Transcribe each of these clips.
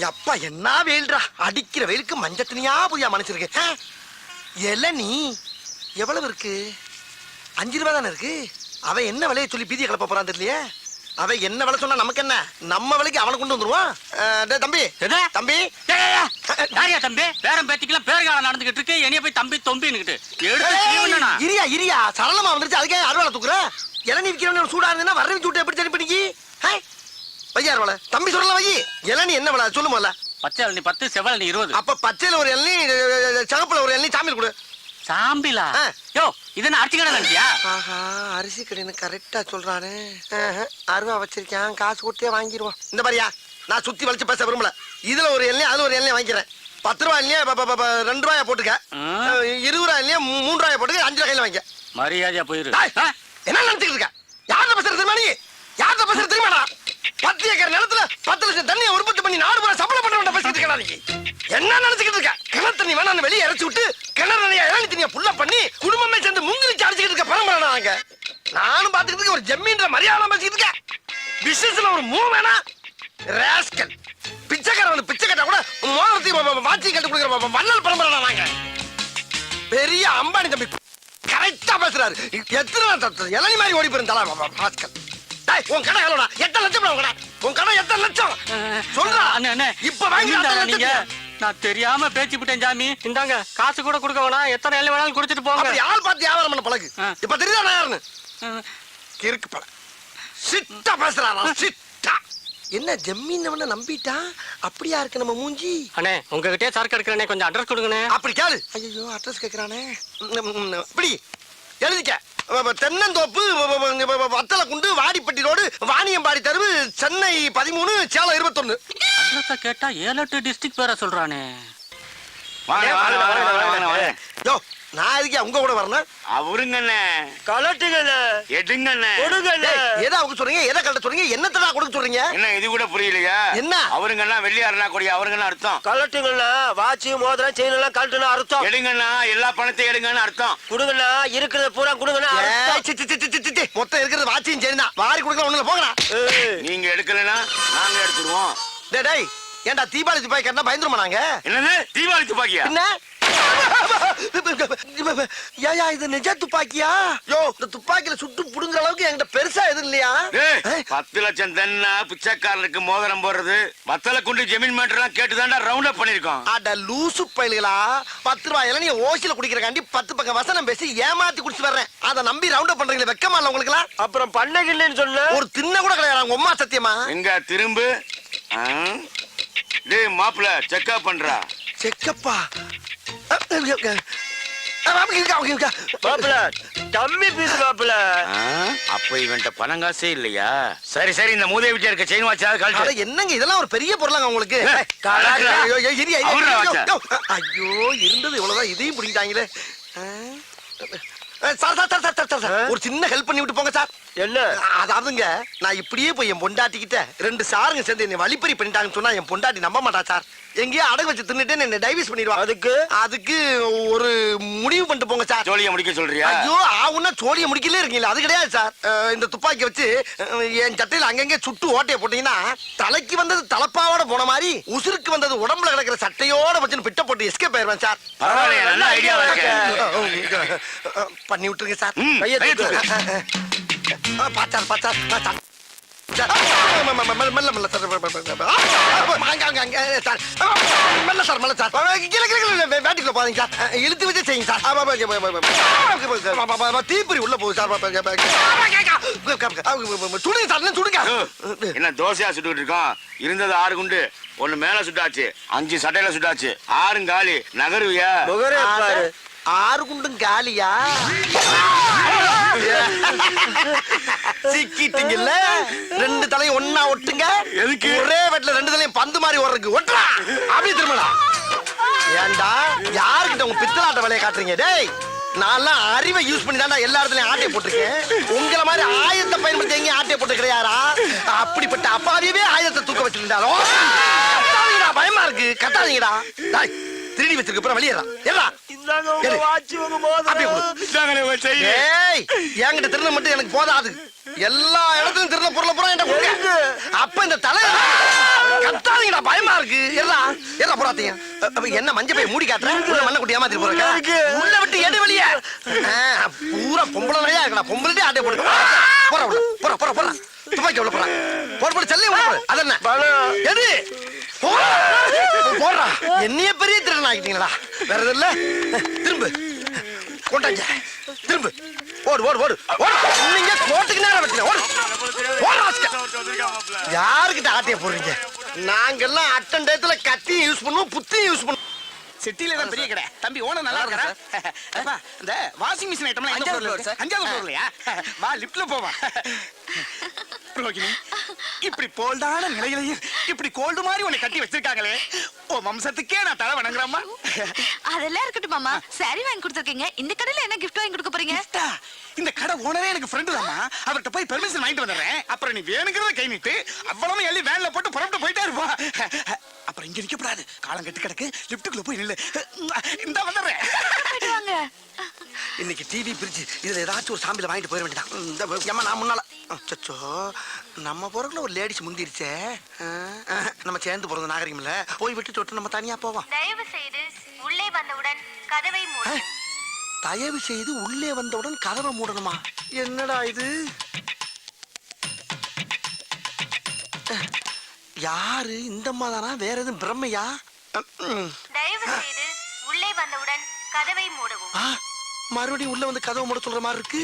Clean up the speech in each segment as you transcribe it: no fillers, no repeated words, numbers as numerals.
அப்பா என்ன வெயில்டா, அடிக்கிற வெயிலுக்கு மஞ்சள் தனியா புதியா மனுச்சிருக்கு. இளநீ எவ்வளவு இருக்கு? 5 ரூபா தானே இருக்கு. அவ என்ன விலையை சொல்லி பீதியை கிளப்ப போறான் தெரியலையே. அவ என்ன விலை சொன்னா நமக்கு என்ன, நம்ம விலைக்கு அவனை கொண்டு வந்துருவான். தம்பி தம்பி தம்பி பேரம் பேத்திக்கலாம் பேர்காலம் நடந்துகிட்டு இருக்கு. என்னைய போய் தம்பி தொம்பின்னுகிட்டு இரியா இரியா சரளமா வந்துருச்சு. அதுக்கே அறுவாலை தூக்குற. இளநீ விற்கிறவன் சூடா இருந்தா வர வச்சு விட்டு எப்படி சரி பண்ணிக்கி வையார் வலை தம்பி சொல்லலாம். வை இளநீ என்ன விலை சொல்லுமல்ல? பச்சை இளநீ 10, செவ்வளநீ 20. அப்ப பச்சையில ஒரு இளநீ, சிவப்புல ஒரு இளநீ, சாமியில் கொடு. சாம்பிலா? யோ இது என்ன அரிசி கடை நினைச்சியா? ஆஹா அரிசி கடைன்னு கரெக்டா சொல்றானே. அருவா வச்சிருக்கேன், காசு கொடுத்தே வாங்கிடுவோம். இந்த மாதிரியா நான் சுத்தி வலிச்சு பேச விரும்பல. இதுல ஒரு இளநீ அது ஒரு இளநீ வாங்கிக்கிறேன். 10 ரூபாய் இல்லையா 2 ரூபாயா போட்டுக்க. 20 ரூபாய் இல்லையா 3 ரூபாயா போட்டுக்க. 5 ரூபாயில வாங்கிக்க. மரியாதையா போயிரு. என்ன நினைச்சுட்டு இருக்க? யார்கிட்ட பேசுறது தெரியுமா? நீ யார்கிட்ட பேசுறது தெரியுமாடா? 10 ஏக்கர் நிலத்துல 10 லட்சம் தண்ணியை உற்பத்தி பண்ணி நாடு பூரா சப்ளை பண்ண பேசிட்டு இருக்கா? நீ என்ன நினைச்சுக்கிட்டு இருக்க? கிணறு தண்ணி வேணான்னு வெளியே இறச்சி விட்டு கிணறு நிறைய இளநீ தண்ணியை புள்ள பண்ணி குடும்பமே சேர்ந்து முங்கிலிச்சு அடிச்சுக்கிட்டு இருக்க பரம்பரை நாங்க. நானும் பாத்துக்கிட்டு ஒரு ஜம்மீன்ற மரியாதை பேசிக்கிட்டு இருக்க. பிசினஸ்ல ஒரு மூவ் வேணா ராஸ்கல். பிச்சைக்காரன் பிச்சை கட்டா கூட மோதிரத்தை வாட்சி கட்டு கொடுக்குற வள்ளல் பரம்பரை நாங்க. பெரிய அம்பானி தம்பி கரெக்டா பேசுறாரு. எத்தனை இளநீ மாதிரி ஓடி போயிருந்தா ராஸ்கல். உன் கடை எவ்வளோடா? 8 லட்சம். உன் கடை 8 லட்சம் சொல்றா. இப்ப வாங்கி நான் தெரியாம பேச்சு விட்டேன் சாமி. இந்தாங்க காசு கூட கொடுக்க வேணாம், எத்தனை எல்லாம் வேணாலும் குடிச்சிட்டு போங்க. ஆள் பார்த்து வியாபாரம் பண்ண பழகு. இப்ப தெரியுதா நான் யாருன்னு? கிறுக்கு பழ சிட்டா பேசுறாரா சிட்டா. என்ன ஜம்மீன் நம்பிட்டா? அப்படியா இருக்கு நம்ம மூஞ்சி. அண்ணே உங்ககிட்டயே சரக்கு எடுக்கிறேனே, கொஞ்சம் அட்ரஸ் கொடுங்கண்ணே. அப்படி கேளு. ஐயோ அட்ரஸ் கேட்கறானே. இப்படி எழுதிக்க. தென்னந்தோப்பு, வத்தல குண்டு, வாடிப்பட்டி ரோடு, வாணியம்பாடி தெருவு, சென்னை 13, சேலம் 21. அட்ரஸ் கேட்டா 7-8 டிஸ்ட்ரிக்ட் பேரை சொல்றானே. யோ நான் எதுக்கு உங்க கூட வரணும்? அவருங்கண்ணே கலட்டுங்கண்ணே, எடுங்கண்ணே, கொடுங்கண்ணே. எதை அவங்க சொல்றீங்க? எதை கலட்ட சொல்றீங்க? என்னத்தடா கொடுக்க சொல்றீங்க? என்ன இது கூட புரியலையா? என்ன அவருங்கண்ணா வெள்ளியாருனா கொடியா அவருங்கண்ணா அர்த்தம். கலட்டுங்கண்ணா, வாட்சி மோதிரம் செயின் எல்லாம் கலட்டுனா அர்த்தம். எடுங்கண்ணா, எல்லா பணத்தையும் எடுங்கன்னு அர்த்தம். கொடுங்கண்ணா, இருக்கிறத பூரா கொடுங்கண்ணா. மொத்தம் இருக்கிறது வாட்சியும் சரினா வாரி கொடுக்க ஒண்ணுல போங்கடா. நீங்க எடுக்கலனா நாங்க எடுத்துருவோம். டேய் ஏன்டா தீபாவளி துப்பாக்கி கட்டினா பயந்துருமா நாங்க? என்னது தீபாவளி துப்பாக்கியா? என்ன ஏயா இது நிஜ துப்பாக்கியா? யோ இந்த துப்பாக்கியில சுட்டு புடுங்குற அளவுக்கு என்கிட்ட பெருசா எதுவும் இல்லையா? 10 லட்சம் தென்ன பிச்சைக்காரருக்கு மோதிரம் போடுறது வத்தல குண்டு ஜமீன் மேட்டர்லாம் கேட்டுதான்டா ரவுண்ட் அப் பண்ணிருக்கோம். அட லூசு பயல்களா, 10 ரூபாயில நீ ஓசில குடிக்கிறக்காண்டி 10 பக்கம் வசனம் பேசி ஏமாத்தி குடிச்சு வர்றேன். அதை நம்பி ரவுண்ட் அப் பண்றீங்களே, வெக்கமா இல்ல உங்களுக்கு? அப்புறம் பண்ணகில்லைன்னு சொன்ன ஒரு தின்ன கூட கிடையாது உங்க அம்மா சத்தியமா. எங்க திரும்பு டேய் மாப்ள செக்அப் பண்றா. செக்கப்பா மாப்பிள கம்மி பீஸ் மாப்பிள. அப்ப இவன்ட்ட பணம் காசே இல்லையா? சரி சரி இந்த மூதே விட்டு இருக்க செயின் வாட்சாவது கழட்டு. என்னங்க இதெல்லாம் ஒரு பெரிய பொருளாங்க உங்களுக்கு? ஐயோ இருந்தது இவ்வளவுதான், இதையும் பிடிக்கிட்டாங்களே. ஒரு சின்ன ஹெல்ப் பண்ணி விட்டு போங்க சார். என்ன? அதாவதுங்க நான் இப்படியே போய் என் பொண்டாட்டிக்கிட்ட 2 சாருங்க சேர்ந்து என்னை வழிப்பறி பண்ணிட்டாங்கன்னு சொன்னா என் பொண்டாட்டி நம்ப மாட்டா சார். எங்கேயோ அடகு வச்சு தின்னுட்டு என்ன டைவர்ஸ் பண்ணிடுவா. அதுக்கு ஒரு முடிவு பண்ணிட்டு போங்க சார். சோழிய முடிக்க சொல்றியா? ஐயோ ஆவுன்னா சோழிய முடிக்கலே இருக்கீங்களா? அது கிடையாது சார். இந்த துப்பாக்கி வச்சு என் சட்டையில அங்கங்க சுட்டு ஓட்டைய போட்டீங்கன்னா தலைக்கு வந்தது தலப்பாவோட போன மாதிரி உசுருக்கு வந்தது உடம்புல கிடக்கிற சட்டையோட வச்சு பிட்ட போட்டு எஸ்கேப் ஆயிருவேன் சார். நல்ல ஐடியாவா இருக்கு. பண்ணி விட்டுருங்க சார். பாச்சார் இழுத்து வச்சு செய்யுங்க சார். தீப்பொறி உள்ள போகுது சார். சுடுங்க சார், சுடுங்க. என்ன தோசையா சுட்டு இருக்கோம்? இருந்தது 6 குண்டு, 1 மேல சுட்டாச்சு, 5 சட்டையில சுட்டாச்சு, 6 காலி. நகருவியா? 6 குண்டும் காலியா? சிக்கிட்டீங்கல்ல. 2 தலையும் ஒன்னா ஒட்டுங்க. எதுக்கு? ஒரே வெட்ல 2 தலையும் பந்து மாதிரி ஓடுறதுக்கு. ஒட்டுறா அப்படி திரும்பலா. ஏண்டா யாருக்கிட்ட உங்க பித்தலாட்ட வேலையை காட்டுறீங்க? டேய் நான்லாம் அறிவை யூஸ் பண்ணி தான்டா எல்லா இடத்துலயும் ஆட்டையை போட்டிருக்கேன். உங்களை மாதிரி ஆயுதத்தை பயன்படுத்தி எங்கேயும் ஆட்டையை போட்டு கிடையாரா? அப்படிப்பட்ட அப்பாவியவே ஆயுதத்தை தூக்க வச்சிருந்தாலும் கட்டாதீங்கடா, பயமா இருக்கு. கட்டாதீங்கடா. திருடி வச்சிருக்க அப்புறம் வெளியேறா. என்கிட்ட திருட மட்டும் எனக்கு போதாது. எல்லா இடத்துலயும் திருந்த பொருளை பூரா என்கிட்ட கொடுங்க. அப்ப இந்த தலை கத்தாதீங்கடா, பயமா இருக்கு. எல்லாம் போறாதீங்க. அப்ப என்ன மஞ்சள் பைய மூடி காட்டுற? உள்ள மண்ணை குட்டி ஏமாத்திட்டு போறேன். உள்ள விட்டு எடு வெளிய. பூரா பொம்பளை நிறையா இருக்கடா. பொம்பளை ஆட்டை போடு. போற உள்ள. போற. துப்பாக்கி உள்ள போற. போட செல்லே உள்ள போடு. அது என்ன? எது? போடுறா. என்னைய பெரிய திருடன் ஆகிட்டீங்களா? வேற எதுவும் இல்ல? திரும்பு. கொண்டாங்க. திரும்பு. ஓடு. நீங்க கோட்டுக்கு நேரம் வச்சுல. யாருக்கிட்ட ஆட்டைய போடுறீங்க? நாங்கெல்லாம் அட்டன் டயத்துல கத்தியும் யூஸ் பண்ணுவோம், புத்தியும் யூஸ் பண்ணுவோம். சிட்டில தான் பெரிய கடை. தம்பி ஓனர் நல்லா இருக்கா? அப்பா இந்த வாஷிங் மிஷின் ஐட்டம்லாம் எங்க ஃப்ளோர் சார்? அஞ்சாவது ஃப்ளோர்லயா? வா லிஃப்ட்ல போவா. ரோகிணி இப்படி போல்டான நிலையிலையும் இப்படி கோல்டு மாதிரி உன்னை கட்டி வச்சிருக்காங்களே, ஓ வம்சத்துக்கே நான் தலை வணங்குறேம்மா. அதெல்லாம் இருக்கட்டும் மாமா. சாரி வாங்கி கொடுத்துருக்கீங்க. இந்த கடையில என்ன கிஃப்ட் வாங்கி கொடுக்க போறீங்க? இந்த கடை ஓனரே எனக்கு ஃப்ரெண்டு தாம்மா. அவர்கிட்ட போய் பெர்மிஷன் வாங்கிட்டு வந்துடுறேன். அப்புறம் நீ வேணுங்கிறத கை நீட்டு அவ்வளவு எள்ளி வேன்ல போட்டு புறப்பட்டு போயிட்டே இருப்போம். அப்புறம் இங்க நிக்கப்படாது, காலம் கெட்டு கிடக்கு. லிஃப்ட்டுக்குள்ள போய் நில்லு. இந்த வந்துடுறேன். இன்னைக்கு டிவி பிரிட்ஜ் இதுல ஏதாச்சும் ஒரு சாம்பியில வாங்கிட்டு போயிட வேண்டியதான். இந்த ஏமா நான் முன்னால சச்சோ நம்ம போறக்குள்ள ஒரு லேடிஸ் முந்திருச்சே. நம்ம சேர்ந்து போறது நாகரிகம் இல்ல. போய் விட்டு தொட்டு நம்ம தனியா போவோம். தயவு செய்து உள்ளே வந்தவுடன் கதவை மூடவும். தயவு செய்து உள்ளே வந்தவுடன் கதவை மூடணுமா? என்னடா இது? யாரு இந்த அம்மா தானா? வேற எதுவும் பிரம்மையா? தயவு செய்து உள்ளே வந்தவுடன் கதவை மூடவும். மறுபடியும் உள்ள வந்து கதவை மூட சொல்ற மாதிரி இருக்கு.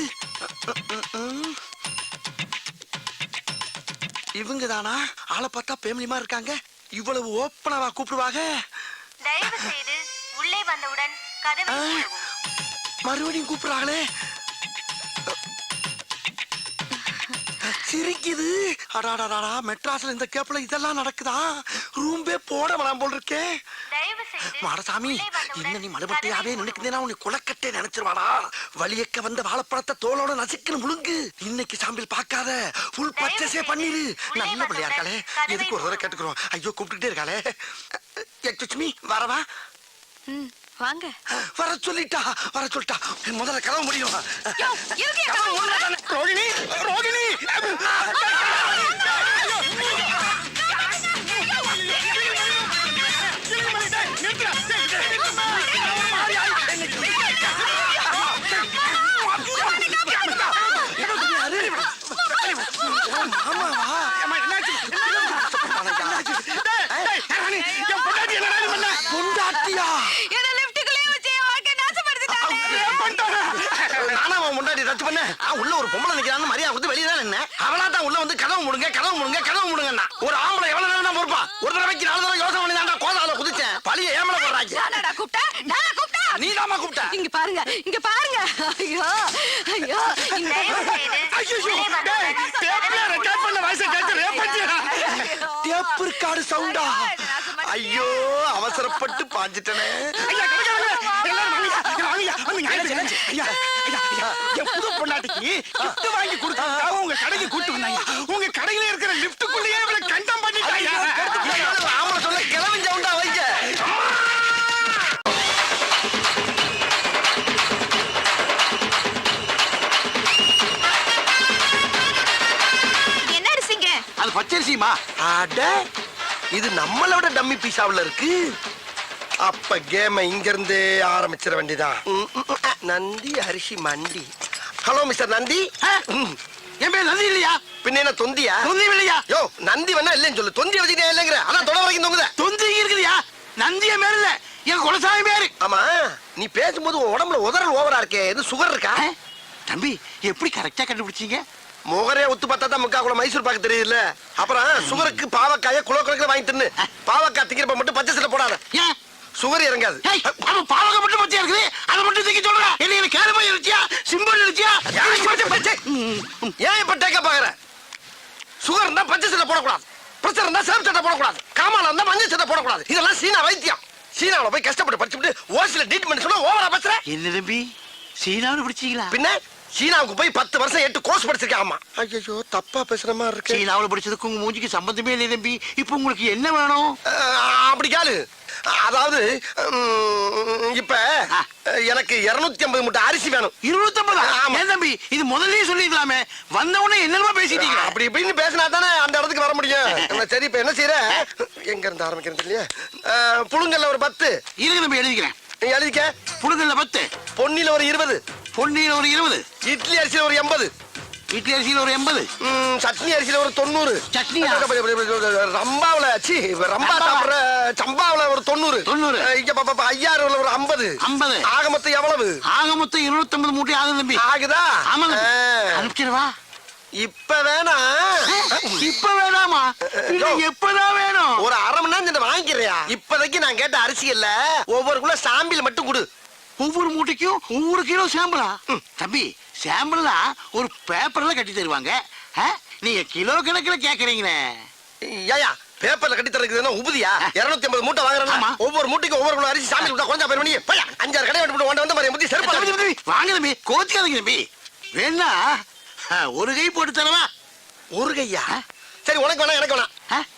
இவங்க தானா? ஆளை பார்த்தா பேமிலிமா இருக்காங்க. இவ்வளவு ஓப்பனாவா கூப்பிடுவாங்க? தயவு செய்து உள்ளே வந்தவுடன் கதவை மூடவும். மறுபடியும் கூப்பிடுறாங்களே. சிரிக்குது. அடாடாடா, மெட்ராஸ்ல இந்த கேப்ல இதெல்லாம் நடக்குதா? ரூம்பே போட வேணாம் போல் இருக்கே. தயவு செய்து மாடசாமி, இன்னும் நீ மடுபட்டையாவே நினைக்கிறேன்னா உன்னை குலக்கட்டே நினைச்சிருவாடா. வலியக்க வந்த வாழைப்பழத்தை தோலோட நசுக்குன்னு முழுங்கு. இன்னைக்கு சாம்பிள் பார்க்காத, ஃபுல் பர்ச்சேஸே பண்ணிரு. நல்ல பிள்ளையா இருக்காளே, எதுக்கு ஒரு தடவை கேட்டுக்கிறோம். ஐயோ கூப்பிட்டுட்டே இருக்காளே. லட்சுமி வரவா? வாங்க. வர சொல்லிட்டா. முதல்ல கதவு முடியும். ரோகிணி ரோகிணி பொண்டாட்டியா? நானா அவன் முன்னாடி ரத்து பண்ண? உள்ள ஒரு பொம்பளை நிக்கிறான்னு மரியாதை கொடுத்து வெளியே தான் என்ன. அவளா தான் உள்ள வந்து கதவு முடுங்க. ஒரு ஆம்பளை எவ்வளவு நேரம் தான் பொறுப்பா? ஒரு தடவைக்கு 4 தடவை யோசனை பண்ணி தான் கோதால குதிச்சேன். பழிய ஏமல போடுறாங்க. நீ தாமா கூப்பிட்ட? இங்க பாருங்க. ஐயோ. டேப் ரெக்கார்டு சவுண்டா? ஐயோ அவசரப்பட்டு பாஞ்சிட்டனே. புது பொண்டாட்டிக்கு gift வாங்கி கொடுத்தா உங்க கடைக்கு கூட்டு வந்தாங்க. உங்க கடையில இருக்கிற லிப்டுக்குள்ளேயே இவளை கண்டம் பண்ணிட்டாங்க. ஆமா சொல்ல கிளம்பி சவுண்டா வைக்க. என்ன அரிசிங்க? அது பச்சரிசிமா? அட இது நம்மளோட டம்மி பீஸாவுல இருக்கு. அப்ப கேம இங்க இருந்து ஆரம்பிச்சிட வேண்டியதான். நந்தி அரிசி மண்டி. Hello mister Nandi. என் பேர் நந்தி இல்லையா? பின்ன என்ன தொந்தியா? தொந்தி இல்லையா? யோ நந்தி வேணா இல்லன்னு சொல்லு. தொந்தி வச்சுக்கிட்டே இல்லங்கிற. அதான் தொட வரைக்கும் தொங்குத. தொந்தி இருக்குதுயா? நந்திய பேர் இல்ல, என் குலசாமி பேரு. ஆமா நீ பேசும்போது உன் உடம்புல உதறல் ஓவரா இருக்கே. எது சுகர் இருக்கா? தம்பி எப்படி கரெக்டா கண்டுபிடிச்சீங்க? முகரே ஒத்து பார்த்தா தான் முக்கா கூட மைசூர் பாக்கு தெரியுதுல்ல. அப்புறம் சுகருக்கு பாவக்காய குலோ குலக்கு வாங்கி தின்னு. பாவக்காய் திங்கிறப்ப மட்டும் பச்சை சட்டை போடாத. ஏன் சுகர் இறங்காது. அவன் பாவக மட்டும் பச்சையா இருக்குது, அதை மட்டும் தூக்கி சொல்ற. என்ன கேரமா இருச்சியா, சிம்பிள் இருச்சியா? ஏன் இப்ப டேக்க பாக்குற? சுகர் இருந்தா பச்சை சட்டை போடக்கூடாது. பிரஷர் இருந்தா சேம் சட்டை போடக்கூடாது. காமால இருந்தா மஞ்சள் சட்டை போடக்கூடாது. இதெல்லாம் சீனா வைத்தியம். சீனாவுல போய் கஷ்டப்பட்டு படிச்சுட்டு ஓசில ட்ரீட்மெண்ட் சொன்னா ஓவரா பேசுற. என்ன தம்பி சீனாவில் பிடிச்சீங்களா? பின்ன சீனாவுக்கு போய் 10 வருஷம் 8 கோர்ஸ் படிச்சிருக்கேன். ஆமா ஐயோ தப்பா பேசுற மாதிரி இருக்கு. சீனாவில் படிச்சதுக்கு உங்க மூஞ்சிக்கு சம்பந்தமே இல்லை தம்பி. இப்போ உங்களுக்கு என்ன வேணும்? அப்படி கேளு. அதாவது இப்ப எனக்கு 250 மூட்டை அரிசி வேணும். 250? ஆமா. ஏன் தம்பி இது முதல்லயே சொல்லிருக்கலாமே, வந்த உடனே என்னமா பேசிட்டீங்க? அப்படி இப்படின்னு பேசினா தானே அந்த இடத்துக்கு வர முடியும். சரி இப்ப என்ன செய்யற, எங்க இருந்து ஆரம்பிக்கிறது இல்லையா? புழுங்கல்ல ஒரு 10 இருக்கு தம்பி, எழுதிக்கிறேன். நீ எழுதிக்க. புழுங்கல்ல 10, பொன்னில ஒரு 20, பொன்னியில ஒரு 20, இட்லி அரிசியில ஒரு 80, இட்லி அரிசியில ஒரு 80, சட்னி அரிசியில ஒரு 90, சட்னியா? ரம்பாவுல ரம்பா சாப்பிடுற சம்பாவுல ஒரு 90, 90. இங்க ஐயாறுல ஒரு 50. 50. ஆக மொத்தம் எவ்வளவு? ஆக மொத்தம் 250 மூட்டை ஆகுது தம்பி. ஆகுதா? ஆமாங்க. அனுப்பிச்சிடவா? இப்ப வேணா, இப்ப வேணாமா? இல்ல எப்பதான் வேணும்? ஒரு அரை மணி நேரம் வாங்கிக்கிறியா? இப்போதைக்கு நான் கேட்ட அரிசி இல்ல, ஒவ்வொரு குள்ள சாம்பிள் மட்டும் கொடு. ஒவ்வொரு மூட்டைக்கும் ஒவ்வொரு கிலோ சாம்பிளா? தம்பி சாம்பிள்னா ஒரு பேப்பர்ல கட்டி தருவாங்க, நீங்க கிலோ கணக்குல கேக்குறீங்களே. ஏயா பேப்பர்ல கட்டி தரக்குதுன்னா உபதியா? 250 மூட்டை ஆமா. வாங்குறேன்னா ஒவ்வொரு மூட்டைக்கு ஒவ்வொரு குள்ள அரிசி சாம்பிள் கொடுத்தா கொஞ்சம் பேர் பண்ணி பையா 5-6 கடை விட்டு வந்த மாதிரி முத்தி தம்பி, செருப்பு. தம்பி, வாங்க தம்பி, கோச்சிக்காதீங்க தம்பி. வேணா ஒரு கை போட்டு தரவா? ஒரு கையா? சரி உனக்கு வேணா எனக்கு வேணா,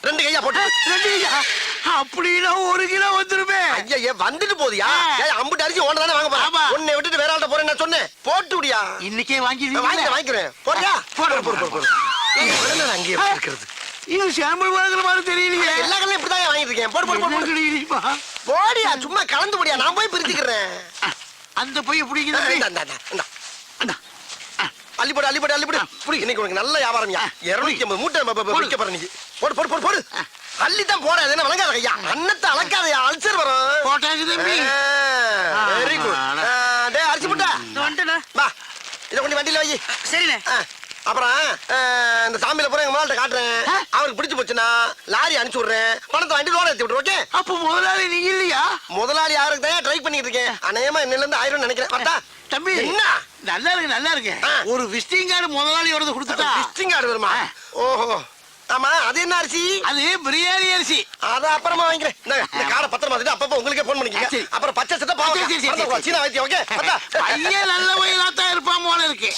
2 கையா போட்டு. 2 கையா? அப்படின்னா 1 கிலோ வந்துருமே. ஐயா வந்துட்டு போதியா? அம்புட்டு அரிசி ஒன்று தானே வாங்க ஆமா. போறேன். உன்னை விட்டுட்டு வேற ஆள்கிட்ட போறேன் நான் சொன்னேன். போட்டு விடியா? இன்னைக்கே வாங்கிக்கிறேன். போறியா? போடு, போடு, போடு, போடு. உடனே அங்கேயே இருக்கிறது. இது சாம்பிள் வாங்குற மாதிரி தெரியலையே. எல்லா கடையிலும் இப்படிதான் வாங்கிட்டு இருக்கேன். போடு போடு போடு, போடு. போடியா, சும்மா கலந்து போடியா, நான் போய் பிரிச்சுக்கிறேன். அந்த பைய பிடிக்குது. இந்தா. அள்ளி போடு, அள்ளி போடு, அள்ளி போடு. இன்னைக்கு உனக்கு நல்ல வியாபாரம்யா. 250 மூட்டை விற்க போற நீங்க. போடு போடு போடு போடு. அள்ளி தான் போற, அது என்ன வழங்காத ஐயா. அன்னத்தை அளக்காதயா, அல்சர் வரும். போட்டாச்சு தம்பி. Very good. டேய் அரிசி முட்டை வந்துட்டேண்ணே. வா, இதை கொண்டு வண்டியில வை. சரிண்ணே. அப்புறம் இந்த சாமியில போற எங்க மால்ட்ட காட்டுறேன். அவருக்கு பிடிச்சு போச்சுன்னா லாரி அனுப்பிச்சு விடுறேன். பணத்தை வண்டி லோன் ஏத்தி விட்டுரு. ஓகே? அப்ப முதலாளி நீங்க இல்லையா? முதலாளி யாருக்கு தான் ட்ரை பண்ணிட்டு இருக்கேன். அநேகமா இன்னில இருந்து 1000 நினைக்கிறேன். பார்த்தா தம்பி என்ன நல்லா இருக்கு, நல்லா இருக்கு. ஆ. ஒரு விசிட்டிங் கார்டு முதலாளியோட கொடுத்துட்டா. விசிட்டிங் கார்டு வருமா? ஓஹோ, ஆமா. அது என்ன அரிசி? அது பிரியாணி அரிசி. அத அப்புறமா வாங்கிக்கிறேன். இந்த கார்டை பத்திரமா வச்சுட்டு அப்பப்ப உங்களுக்கே போன் பண்ணிக்கங்க. சரி. அப்புறம் பச்சை சட்டை சரி, சரி, சரி, பாவம் சரி. சீனா வைத்தியம். ஓகே? பார்த்தா பையன் நல்ல வயலாத்தான் இருப்பான் போல இருக்கு.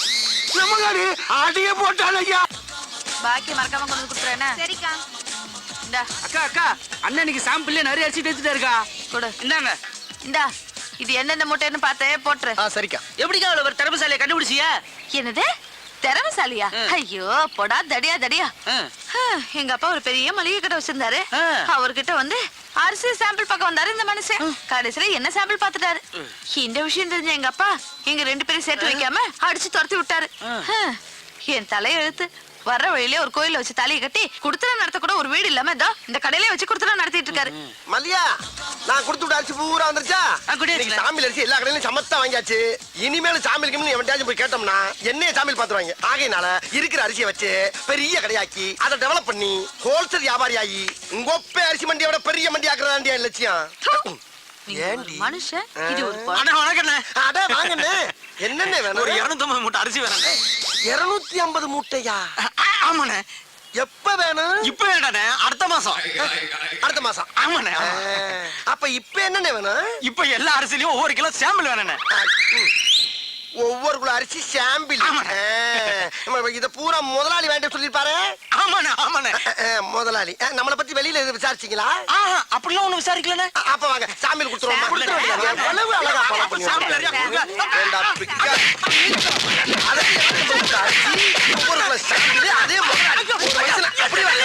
நம்ம காடு அடிய போட்டான் ஐயா. பாக்கி மறக்காம கொண்டு வந்து கொடுத்துறேன். சரிக்கா. இந்தா அக்கா அக்கா, அண்ணன் இன்னைக்கு சாம்பிள்ல நிறைய அரிசி தேய்ச்சிட்டு இருக்கா. கொடு. இந்தாங்க. இந்தா இது என்னென்ன மூட்டைன்னு பார்த்தே போட்டுரு. சரிக்கா. எப்படிக்கா அவ்வளவு ஒரு திறமைசாலியை கண்டுபிடிச்சியா? என்னது திறமைசாலியா? ஐயோ போடா தடியா தடியா. எங்க அப்பா ஒரு பெரிய மளிகை கடை வச்சிருந்தாரு. அவர்கிட்ட வந்து அரிசி சாம்பிள் பக்கம் வந்தாரு இந்த மனுஷன். கடைசியில என்ன சாம்பிள் பாத்துட்டாரு. இந்த விஷயம் தெரிஞ்ச எங்க அப்பா எங்க 2 பேரும் சேர்த்து வைக்காம அடிச்சு துரத்தி விட்டாரு. என் தலையெழுத்து. வர்ற வழியிலே ஒரு கோயில வச்சு தலையை கட்டி குடுத்தனம் நடத்த கூட ஒரு வீடு இல்லாம இதோ இந்த கடையிலே வச்சு குடுத்தனம் நடத்திட்டு இருக்காரு. மல்லியா, நான் கொடுத்து விட்ட அரிசி பூரா வந்துருச்சா? குடியாச்சு. இன்னைக்கு சாமியில் அரிசி எல்லா கடையிலும் சமத்தா வாங்கியாச்சு. இனிமேல் சாமிலுக்கு எவன்டாச்சும் போய் கேட்டோம்னா என்னைய சாமியில் பாத்துருவாங்க. ஆகையினால இருக்கிற அரிசியை வச்சு பெரிய கடையாக்கி அதை டெவலப் பண்ணி ஹோல்சேல் வியாபாரி ஆகி உங்கொப்பே அரிசி மண்டியோட பெரிய மண்டி ஆக்குறதாண்டியா லட்சியம். நீங்க ஒரு மனுஷன், இது ஒரு அண்ணா வணக்கண்ணே. அட வாங்கண்ணே. என்னென்ன வேணும்? ஒரு 250 மூட்டை அரிசி வேணும். 250 மூட்டையா? ஆமாண்ணே. எப்ப வேணும்? இப்ப வேண்டாண்ணே, அடுத்த மாசம். அடுத்த மாசம். ஆமாண்ணே. அப்ப இப்ப என்னென்ன வேணும்? இப்ப எல்லா அரிசிலையும் ஒவ்வொரு கிலோ சாம்பிள் வேணுண்ணே. ஒவ்வொரு குள்ள அரிசி சாம்பிள். இத பூரா முதலாளி வேண்டாம் சொல்லிருப்பாரு. ஆமாண்ணே ஆமாண்ணே. முதலாளி நம்மளை பத்தி வெளியில விசாரிச்சீங்களா? அப்படிலாம் ஒண்ணு விசாரிக்கலண்ணே. அப்ப வாங்க சாமியில் கொடுத்துருவோம். கொடுத்துருவோம். எவ்வளவு அழகா follow பண்ணி சாம்பிள் நிறைய கொடுங்க. வேண்டா, பிக்கா. அதே ஒவ்வொரு குள்ள சாம்பிள், அதே முதலாளி. ஒரு வயசுல அப்படி வர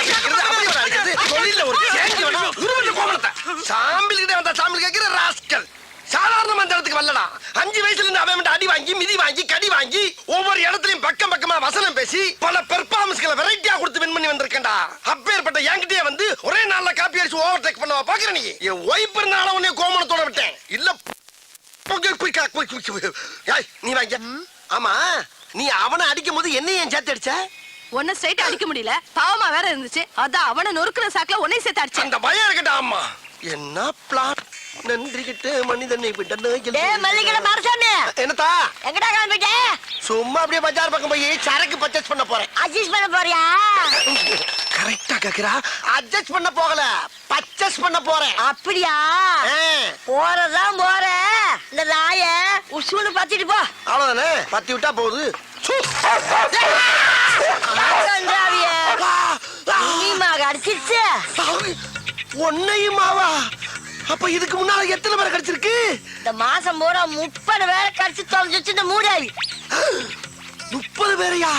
தொழில ஒரு சேஞ்ச் வேணும். உருவத்தை கோமலத்தை சாம்பிள் கிட்ட வந்தா சாம்பிள் கேட்கிற ராஸ்கல். சாதாரண மந்திரத்துக்கு வரலடா. 5 வயசுல இருந்து அவன் அடி வாங்கி மிதி வாங்கி கடி வாங்கி ஒவ்வொரு இடத்துலயும் பக்கம் பக்கமா வசனம் பேசி பல பெர்ஃபார்மன்ஸ்களை வெரைட்டியா கொடுத்து வின் பண்ணி வந்திருக்கேன்டா. அப்பேற்பட்ட என்கிட்டயே வந்து ஒரே நாள்ல காப்பி அடிச்சு ஓவர் டேக் பண்ணவா பாக்குற நீ? என் ஒய்ஃப் இருந்தால உன்னை கோமணத்தோட விட்டேன். இல்ல நீ வாங்க. ஆமா, நீ அவனை அடிக்கும் போது என்ன ஏன் சேர்த்து அடிச்ச? ஒன்னும் ஸ்ட்ரைட்டா அடிக்க முடியல, பாவமா வேற இருந்துச்சு. அதான் அவனை நொறுக்குற சாக்குல உன்னை சேர்த்து அடிச்சேன். அந்த பயம் இருக்கட்டா. அம்மா என்ன பிளான்? நன்றி கிட்ட மனிதனை என்னத்தா எங்கடா கிளம்பிட்ட? சும்மா அப்படியே பஜார் பக்கம் போய் சரக்கு பர்ச்சேஸ் பண்ண போறேன். அட்ஜஸ்ட் பண்ண போறியா? கரெக்டா கேக்குறா. அட்ஜஸ்ட் பண்ண போகல, பர்ச்சேஸ் பண்ண போறேன். அப்படியா? போறதான் போற. இந்த நாய உசுன்னு பத்திட்டு போ. அவ்வளவுதானே, பத்தி விட்டா போகுது. அடிச்சிருச்சு. ஒன்னையுமாவா? அப்ப இதுக்கு முன்னால எத்தனை பேரை கடிச்சிருக்கு? இந்த மாசம் பூரா 30 பேரை கடிச்சு தொலைஞ்சிச்சு இந்த மூடாவி. 30 பேரையா?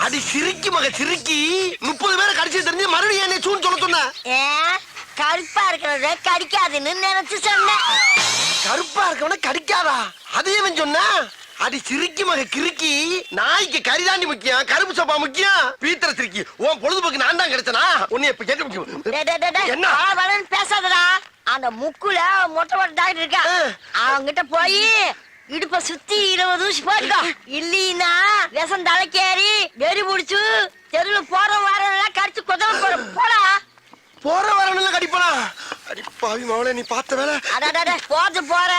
அடி சிரிக்கி மக சிரிக்கி. 30 பேரை கடிச்சு தெரிஞ்சு மறுபடியும் என்ன சூன்னு சொல்ல சொன்ன? ஏன் கருப்பா இருக்கிறத கடிக்காதுன்னு நினைச்சு சொன்னேன். கருப்பா இருக்கவன கடிக்காதா? அதே அவன் சொன்னா? அடி சிரிக்கி மக கிறுக்கி. நாய்க்கு கரிதாண்டி முக்கியம், கருப்பு சோப்பா முக்கியம். பீத்திர சிரிக்கி. உன் பொழுதுபோக்கு நான் தான் கிடைச்சனா? உன்னை இப்ப கேட்க முக்கியம். என்ன? வரன்னு பேசாதடா. அந்த முக்குல மொட்டை மொட்டை டாக்டர் இருக்கா, அவங்கிட்ட போய் இடுப்ப சுத்தி 20 ஊசி போட்டுக்கோ. இல்லீன்னா விஷம் தலைக்கேறி வெறி புடிச்சு தெருவுல போற வாரம் கடிச்சு கொதல போற. போடா. போற வரணும்ல கடிப்பனா? அடி பாவி மவளே, நீ பார்த்த வேலை. அடடட போது போற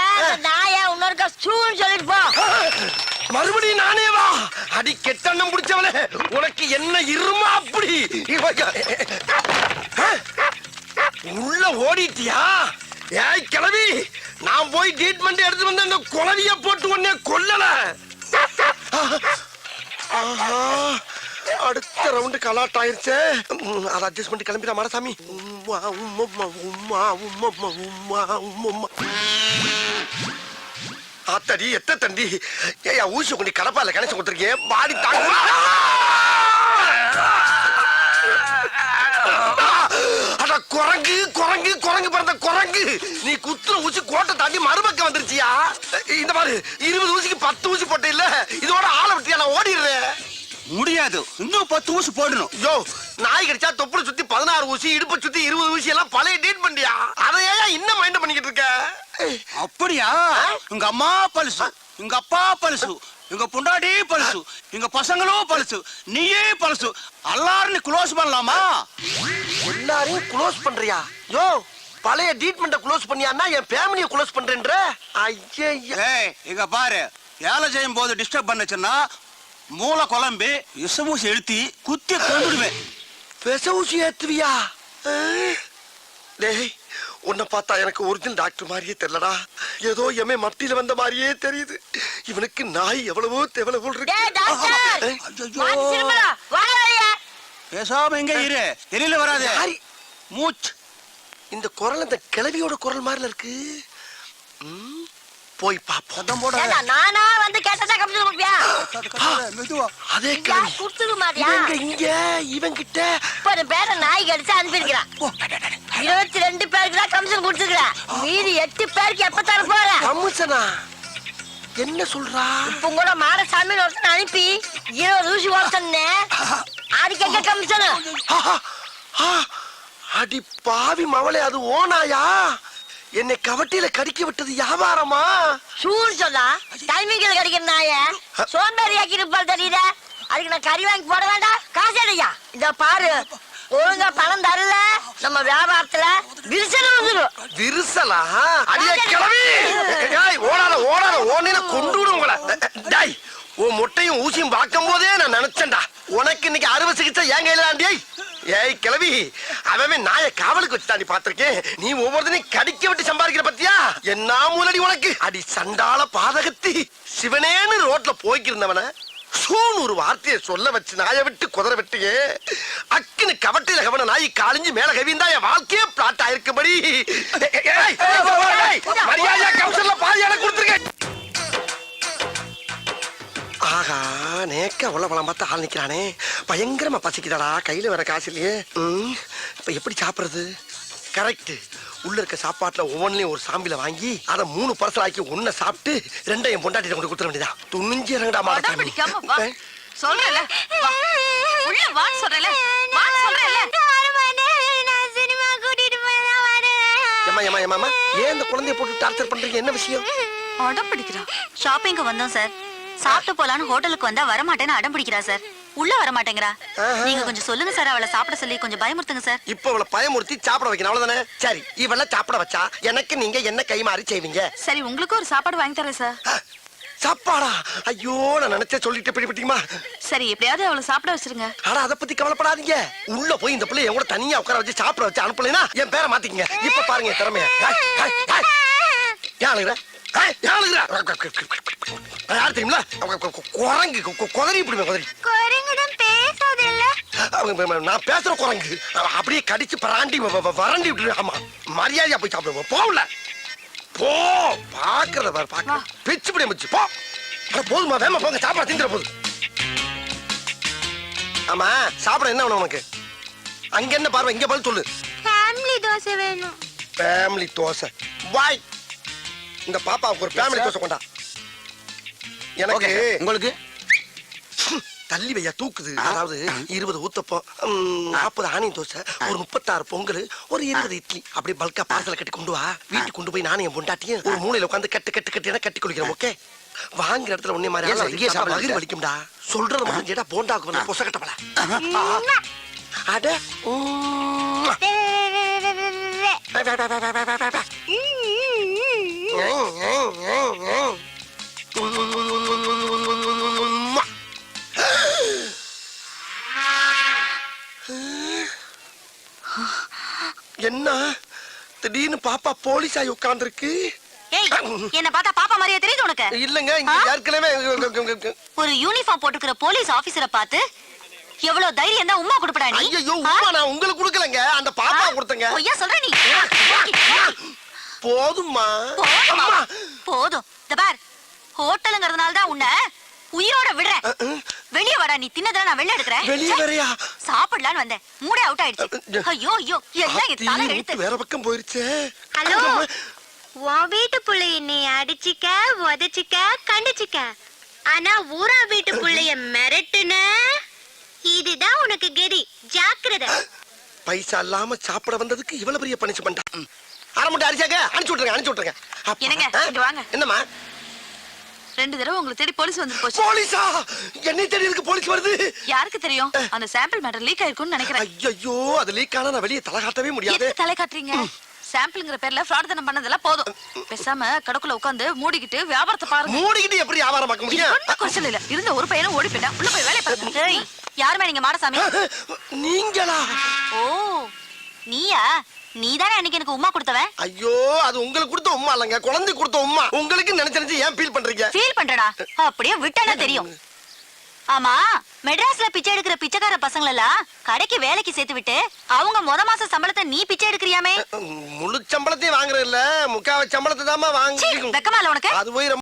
நாயா இன்னொருக்கா சூன்னு சொல்லிட்டு போ. மறுபடியும் நானே வா. அடி கெட்டண்ணம் பிடிச்சவளே, உனக்கு என்ன இருமா அப்படி? உள்ள ஓடிட்டியா? ஏய் கிளவி, நான் போய் ட்ரீட்மெண்ட் எடுத்து வந்து அந்த குளவிய போட்டு உன்னை கொல்லல. ஆஹா, அடுத்த ரவுண்டு கலாட் ஆயிருச்சே. அதை அட்ஜஸ்ட் பண்ணி கிளம்பிடா மாடசாமி. ஆத்தடி எத்த தண்டி. ஏயா ஊசி கொண்டு கடப்பால கணேசன் கொடுத்துருக்கேன். பாடி தாங்க. அட குரங்கு குரங்கு குரங்கு பிறந்த குரங்கு. நீ குத்துற ஊசி கோட்டை தாண்டி மறுபக்கம் வந்துருச்சியா? இந்த மாதிரி 20 ஊசிக்கு 10 ஊசி போட்ட இல்ல, இதோட ஆளை விட்டியா? நான் ஓடிடுறேன். முடியாது, இன்னும் 10 ஊசி போடணும். யோ, நாய் கடிச்சா தொப்புளை சுத்தி 16 ஊசி, இடுப்பை சுத்தி 20 ஊசி எல்லாம் பழைய டேட் பண்ணியா? அதையா இன்னும் மைண்ட் பண்ணிக்கிட்டு இருக்க? அப்படியா? உங்க அம்மா பழுசு, உங்க அப்பா பழுசு, உங்க பொண்டாடி பழுசு, எங்க பசங்களும் பழுசு, நீயே பழுசு. எல்லாரும் க்ளோஸ் பண்ணலாமா? எல்லாரையும் க்ளோஸ் பண்றியா? யோ, பழைய ட்ரீட்மெண்ட க்ளோஸ் பண்ணியான்னா என் ஃபேமிலியை க்ளோஸ் பண்றேன்ற? ஐயா, ஏய் இங்க பாரு, வேலை செய்யும் போது டிஸ்டர்ப் பண்ணுச்சுன்னா மூளை குழம்பி விஷமூசி எழுத்தி குத்தி கொண்டுடுவேன். விச ஊசி ஏத்துவியா? டேய், உன்னை பார்த்தா எனக்கு ஒரிஜினல் டாக்டர் மாதிரியே தெரியலடா. ஏதோ எமே மத்தியில வந்த மாதிரியே தெரியுது. இவனுக்கு நாய் எவ்வளவோ தேவல போல் டேய் டாக்டர், இருக்கு. வாடி சிறுமலா, வாடா வெளிய. பேசாம எங்க இரு, வெளியில வராது. யாரி? மூச். இந்த குரல் இந்த கிழவியோட குரல் மாதிரில இருக்கு. போய் பாப்போம். ஏண்டா நானா வந்து கேட்டதா கமிஷன் கொடுப்பியா? அதே யா கிழவி குடுத்துக்க மாட்டியா? இங்க இவன் கிட்ட 30 பேரை நாய் கடிச்சு அனுப்பியிருக்கிறான். 22 பேருக்கு தான் கமிஷன் கொடுத்துருக்கிறேன். மீதி 8 பேருக்கு எப்ப தர போற? கமிஷனா? என்ன சொல்றா? இப்ப கூட மாடசாமி ஒருத்தன் அனுப்பி 20 ஊசி ஓட்டனே, அதுக்கு எங்க கமிஷன்? அடி பாவி மவளே, அது ஓனாயா? என்னை கவட்டியில கடிக்க விட்டது வியாபாரமா? சூடு சொல்லா டைமிங்கில் கிடைக்கிற நாய சோம்பேறி ஆக்கி இருப்பாள் தெரியுத. அதுக்கு நான் கறி வாங்கி போட வேண்டாம், காசு அடையா. இத பாரு, ஒழுங்கா பணம் தரல நம்ம வியாபாரத்துல விரிசல் வந்துடும். விரிசலா? அடியே கிளவி, ஏய் ஓடாத ஓடாத, ஓடின கொண்டு விடும் உங்களை. டேய், உன் முட்டையும் ஊசியும் பார்க்கும் போதே நான் நினைச்சேன்டா, உனக்கு இன்னைக்கு அறுவை சிகிச்சை ஏன் கையில ஆண்டியை? ஏய் கிளவி, அவன் நாயை காவலுக்கு வச்சு தாண்டி பாத்திருக்கேன். நீ ஒவ்வொருத்தனையும் கடிக்க விட்டு சம்பாதிக்கிற பத்தியா? என்ன மூலடி உனக்கு? அடி சண்டால பாதகத்தி. சிவனேன்னு ரோட்ல போய்க்கிருந்தவன சூன்னு ஒரு வார்த்தையை சொல்ல வச்சு நாயை விட்டு குதிரை விட்டியே. அக்குன்னு கவட்டில கவன நாய் காலிஞ்சு மேல கவிந்தா என் வாழ்க்கையே பிளாட் ஆயிருக்கும்படி. மரியாதையா கவுன்சிலர்ல பாதியான கொடுத்துருக்கேன். ஆகா, நேக்க அவ்வளவு பழம் பார்த்து ஆள் நிக்கிறானே. பயங்கரமா பசிக்குதாடா, கையில வேற காசு இல்லையே. இப்ப எப்படி சாப்பிடுறது? கரெக்ட். உள்ள இருக்க சாப்பாட்டுல ஒவ்வொன்றையும் ஒரு சாம்பில வாங்கி அதை 3 பார்சல் ஆக்கி ஒன்ன சாப்பிட்டு 2 என் பொண்டாட்டி கொண்டு கொடுத்துட வேண்டியதா. துணிஞ்சு இறங்கடா மாடா. பிடிக்காம வா. சொல்றல வா. உள்ள வா சொல்றல. வா சொல்றல. நான் சினிமா கூட்டிட்டு போறேன் வரேன். ஏமா ஏன் இந்த குழந்தைய போட்டு டார்ச்சர் பண்றீங்க? என்ன விஷயம்? அடம் பிடிக்கிறா. ஷாப்பிங்க்கு வந்தோம் சார். சாப்பிட்டு போலான்னு ஹோட்டலுக்கு வந்தா வர மாட்டேன்னு அடம் பிடிக்கிறா சார். உள்ள வர மாட்டேங்கிறா. நீங்க கொஞ்சம் சொல்லுங்க சார், அவளை சாப்பிட சொல்லி கொஞ்சம் பயமுறுத்துங்க சார். இப்ப அவளை பயமுறுத்தி சாப்பிட வைக்கணும், அவ்வளவுதானே? சரி, இவள சாப்பிட வச்சா எனக்கு நீங்க என்ன கைமாறி செய்வீங்க? சரி, உங்களுக்கு ஒரு சாப்பாடு வாங்கி தரேன் சார். சாப்பாடா? ஐயோ, நான் நினைச்சே சொல்லிட்டு பிடிப்பீங்களா? சரி, எப்படியாவது அவளை சாப்பிட வச்சிருங்க. ஆனா அதை பத்தி கவலைப்படாதீங்க. உள்ள போய் இந்த பிள்ளை என் கூட தனியா உட்கார வச்சு சாப்பிட வச்சு அனுப்பலைன்னா என் பேரை மாத்திக்கங்க. இப்ப பாருங்க என் திறமைய. யாரு தெரியுங்களா? குரங்கு குதிரை இப்படி குதிரை குரங்குடன் பேசாதல்ல. நான் பேசுற குரங்கு அப்படியே கடிச்சு பராண்டி வறண்டி விட்டுரு. ஆமா மரியாதையா போய் சாப்பிடுவோம். போகல போ பாக்குறத பாரு பாக்க பிச்சு பிடி முச்சு போ. அட போதுமா வேமா போங்க சாப்பாடு திங்கிற போது. ஆமா சாப்பிட என்ன வேணும் உனக்கு? அங்க என்ன பார்வை இங்க பதில் சொல்லு. ஃபேமிலி தோசை வேணும். ஃபேமிலி தோசை வாய். இந்த பாப்பாவுக்கு ஒரு ஃபேமிலி தோசை கொண்டா. எனக்கு உங்களுக்கு தள்ளி வையா தூக்குது. அதாவது 20 ஊத்தப்பம், 40 ஆனியன் தோசை, ஒரு 36 பொங்கல், ஒரு 20 இட்லி அப்படி பல்கா பார்சல கட்டி கொண்டு வா. வீட்டுக்கு கொண்டு போய் நானும் என் பொண்டாட்டியும் ஒரு மூலையில உட்காந்து கட்டு கட்டி குளிக்கிறோம். ஓகே வாங்குற இடத்துல உன்னை மாதிரி இங்கே வயிறு வலிக்கும்டா. சொல்றத மட்டும் கேட்டா போண்டாக்கு வந்து பொச கட்டப்பல. அட என்ன திடீர்னு பாப்பா போலீஸ் ஆகி உட்கார்ந்துருக்கு. ஏய் என்ன பார்த்தா பாப்பா மாதிரியே தெரியுது உனக்கு? இல்லங்க இங்க ஏற்கனவே ஒரு யூனிஃபார்ம் போட்டுக்கிற போலீஸ் ஆபீசரை பார்த்து எவ்வளவு தைரியம் தான் உம்மா கொடுப்படா நீ? ஐயோ உமா நான் உங்களுக்கு கொடுக்கலங்க அந்த பாப்பா கொடுத்தங்க. பொய்யா சொல்ற நீ? போதும்மா போதுமா? போதும். இந்த பார் ஹோட்டலுங்கிறதுனால தான் உன்னை உயிரோட விடுறேன். வெளிய வாடா, நீ தின்னதெல்லாம் நான் வெளில எடுக்கிறேன். வெளிய வரையா? சாப்பிடலான்னு வந்தேன், மூடே அவுட் ஆயிடுச்சு. ஐயோ ஐயோ எல்லாம் என் தலை எழுத்து. வேற பக்கம் போயிருச்சு. ஹலோ உன் வீட்டு புள்ளைய நீ அடிச்சிக்க உதச்சிக்க கண்டிச்சிக்க, ஆனா ஊரா வீட்டு புள்ளைய மிரட்டுன இதுதான் உனக்கு கெதி. ஜாக்கிரதை. பைசா இல்லாம சாப்பிட வந்ததுக்கு இவ்வளவு பெரிய பனிஷ்மெண்ட். அரை மட்டும் அடிச்சாங்க அனுப்பிச்சு விட்டுருங்க. என்னங்க இங்க வாங்க. என்னம்மா 2 தடவை உங்களுக்கு தேடி போலீஸ் வந்து போச்சு. போலீஸா? என்னை தேடி இருக்கு போலீஸ் வருது. யாருக்கு தெரியும்? அந்த சாம்பிள் மேட்டர் லீக் ஆயிருக்கும்னு நினைக்கிறேன். ஐயோ அது லீக் ஆனா நான் வெளியே தலை காட்டவே முடியாது. எதுக்கு தலை காட்டுறீங்க? சாம்பிள்ங்கிற பேர்ல ஃப்ராட் தனம் பண்ணதெல்லாம் போதும். பேசாம கடக்குள்ள உட்கார்ந்து மூடிக்கிட்டு வியாபாரத்தை பாருங்க. மூடிக்கிட்டு எப்படி வியாபாரம் பார்க்க முடியும்? ஒண்ணும் குறைச்சல் இல்ல. இருந்த ஒரு பையனும் ஓடி போயிட்டான். உள்ள போய் வேலைய பாருங்க. ஏய் யாருமே நீங்க மாடசாமி? நீங்களா? ஓ நீயா? நீதானே அன்னைக்கு எனக்கு உம்மா கொடுத்தவன்? ஐயோ அது உங்களுக்கு கொடுத்த உம்மா இல்லங்க, குழந்தை கொடுத்த உம்மா. உங்களுக்கு நினைச்சு ஏன் ஃபீல் பண்றீங்க? ஃபீல் பண்றடா, அப்படியே விட்டானே தெரியும். ஆமா மெட்ராஸ்ல பிச்சை எடுக்கிற பிச்சைக்கார பசங்கள எல்லாம் கடைக்கு வேலைக்கு சேர்த்து விட்டு அவங்க மாச சம்பளத்தை நீ பிச்சை எடுக்கிறியாமே? முழு சம்பளத்தையும் வாங்குறது இல்ல, முக்காவ சம்பளத்தை தாமா வாங்கி. வெக்கமா இல்ல உனக்கு? அது போய்